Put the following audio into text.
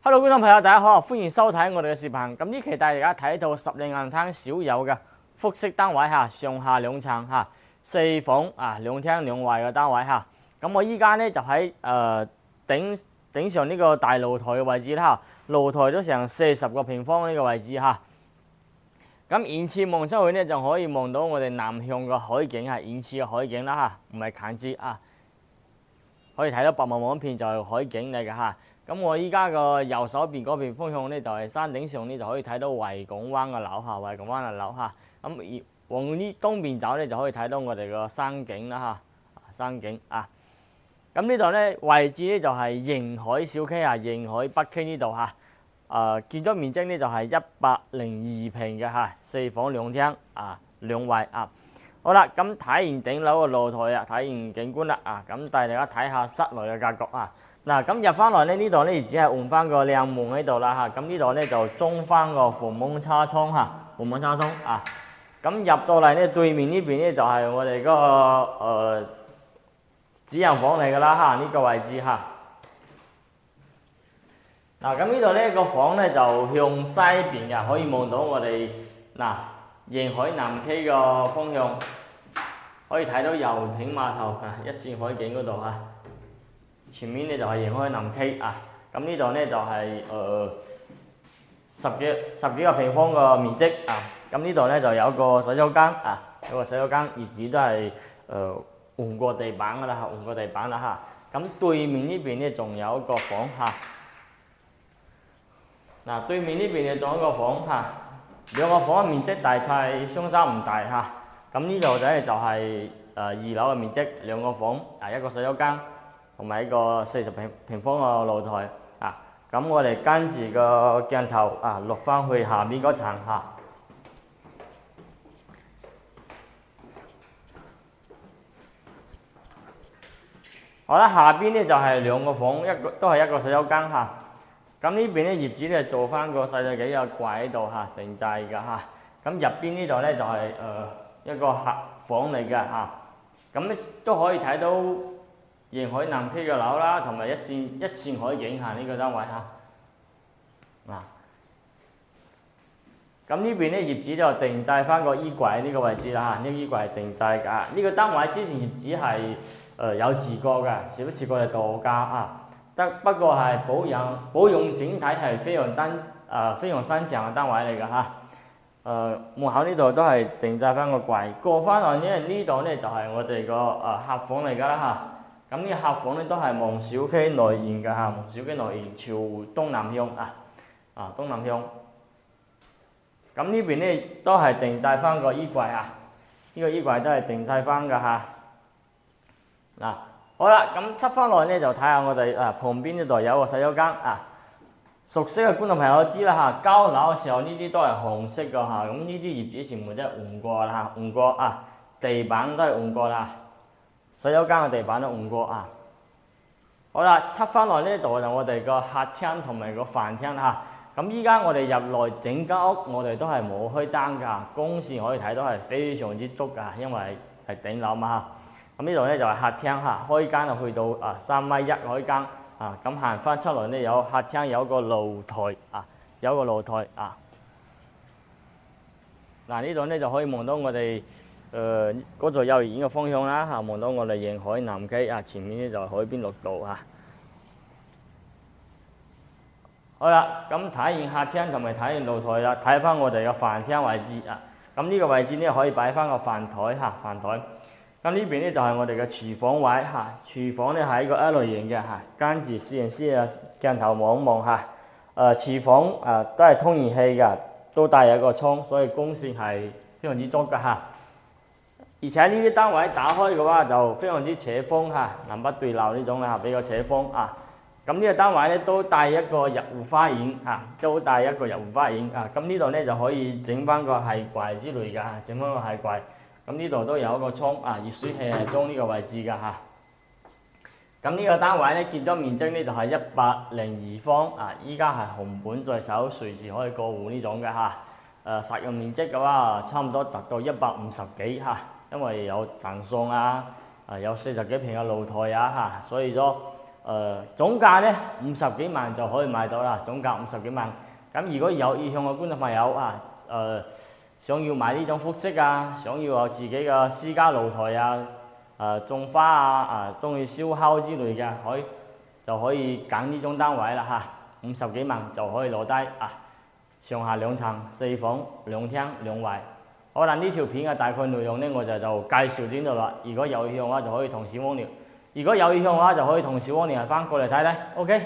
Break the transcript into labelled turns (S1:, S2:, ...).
S1: Hello， 觀眾朋友，大家好，歡迎收睇我哋嘅視頻。咁呢期帶大家睇到十里銀灘少有嘅複式單位嚇，上下兩層嚇，4房啊，兩廳兩衛嘅單位嚇。咁我依家咧就喺頂上呢個大露台嘅位置啦，露台都成40個平方呢個位置嚇。咁遠處望出去咧就可以望到我哋南向嘅海景係遠處嘅海景啦嚇，唔係近處啊，可以睇到白茫茫一片就係海景嚟嘅嚇。咁我依家個右手邊嗰邊方向咧，就係山頂上咧就可以睇到維港灣嘅樓下，維港灣嘅樓下。咁往呢東邊走咧，就可以睇到我哋個山景啦嚇，山景啊。咁呢度咧位置咧就係迎海小溪啊，迎海北溪呢度嚇。建築面積咧就係102平嘅嚇，4房2廳啊，2衛啊。好啦，咁睇完頂樓嘅露台啊，睇完景觀啦啊，咁帶大家睇下室內嘅格局啊。嗱，咁入翻來咧，呢度咧只係換翻個靚門喺度啦嚇，咁呢度咧就裝翻個防蚊紗窗嚇，防蚊紗窗啊。咁入到嚟咧，對面呢邊咧就係我哋嗰個主人房嚟㗎啦嚇，呢個位置嚇。嗱，咁呢度咧個房咧就向西邊嘅，可以望到我哋迎海南溪個方向，可以睇到遊艇碼頭啊，一線海景嗰度嚇。前面咧就係迎海南溪啊，咁呢度咧就係十幾個平方個面積啊，咁呢度咧就有個洗手間啊，有個洗手間，業主都係換過地板㗎啦嚇，換過地板啦嚇。咁對面呢邊咧仲有一個房嚇，對面呢邊咧仲有一個房嚇，兩個房嘅面積大細相差唔大嚇。咁呢度咧就係2樓嘅面積，兩個房啊，一個洗手間。同埋一個40平方嘅露台啊，咁我哋跟住個鏡頭啊落翻去下面嗰層嚇。好啦，下邊咧就係兩個房，都係一個洗手間嚇。咁呢邊咧業主咧做翻個細細幾個櫃喺度嚇，定制㗎嚇。咁入邊呢度咧就係一個客房嚟嘅嚇，咁咧都可以睇到迎海南溪嘅樓啦，同埋一線海景嚇呢個單位嚇。咁呢邊咧業主就定製翻個衣櫃呢個位置啦嚇，呢個衣櫃係定製㗎。呢個單位之前業主係有住過㗎，時不時過嚟度假啊。不過係保養整體係非常新淨嘅單位嚟㗎嚇。門口呢度都係定製翻個櫃，過翻來咧呢度咧就係我哋個客房嚟㗎啦嚇。咁呢個客房咧都係望小溪內沿㗎嚇，望小溪內沿朝東南向啊，東南向。咁呢邊咧都係定製翻個衣櫃啊，呢個衣櫃都係定製翻㗎嚇。好啦，咁出翻來咧就睇下我哋旁邊呢度有個洗手間啊。熟悉嘅觀眾朋友都知啦嚇，交樓嘅時候呢啲都係紅色㗎嚇，咁呢啲業主全部都係換過啦嚇，換過啊，地板都係換過啦。洗手間嘅地板都換過啊！好啦，出翻來呢度就我哋個客廳同埋個飯廳嚇。咁依家我哋入內整間屋，我哋都係冇開燈㗎，光線可以睇到係非常之足㗎，因為係頂樓嘛嚇。咁呢度咧就係客廳嚇，開間就去到3.1米開間啊。咁行翻出來咧有客廳有個露台啊，有個露台啊。呢度咧就可以望到我哋嗰座幼兒園嘅方向啦嚇，望到我哋迎海南溪啊，前面咧就係海邊綠道嚇。好啦，咁睇完客廳同埋睇完露台啦，睇翻我哋嘅飯廳位置啊。咁呢個位置咧可以擺翻個飯台嚇，飯台。咁呢邊咧就係我哋嘅廚房位嚇，廚房咧係一個 L 型嘅嚇，跟住攝影師嘅鏡頭望一望嚇。廚房都係通熱氣㗎，都帶有一個窗，所以光線係非常之足㗎嚇。而且呢啲單位打開嘅話就非常之扯風嚇，南北對流呢種啦，比較扯風啊。咁呢個單位咧都帶一個入戶花園啊，都帶一個入戶花園啊。咁呢度咧就可以整翻個係櫃之類㗎，整翻個係櫃。咁呢度都有一個窗啊，熱水器係裝呢個位置㗎嚇。咁呢個單位咧建築面積咧就係102方啊，依家係紅本在手，隨時可以過戶呢種嘅嚇。實用面積嘅話差唔多達到150幾嚇。因為有贈送啊，有40幾平嘅露台啊嚇，所以咗總價咧50幾萬就可以買到啦，總價50幾萬。咁如果有意向嘅觀眾朋友啊，想要買呢種複式啊，想要有自己嘅私家露台啊，種花啊，中意燒烤之類嘅，就可以揀呢種單位啦嚇，50幾萬就可以攞低啊，上下兩層，4房2廳2衛。好啦，呢條片嘅大概內容咧，我就介紹到呢度啦。如果有意向嘅話，就可以同小汪聊；如果有意向嘅話，就可以同小汪聊翻過嚟睇睇。OK。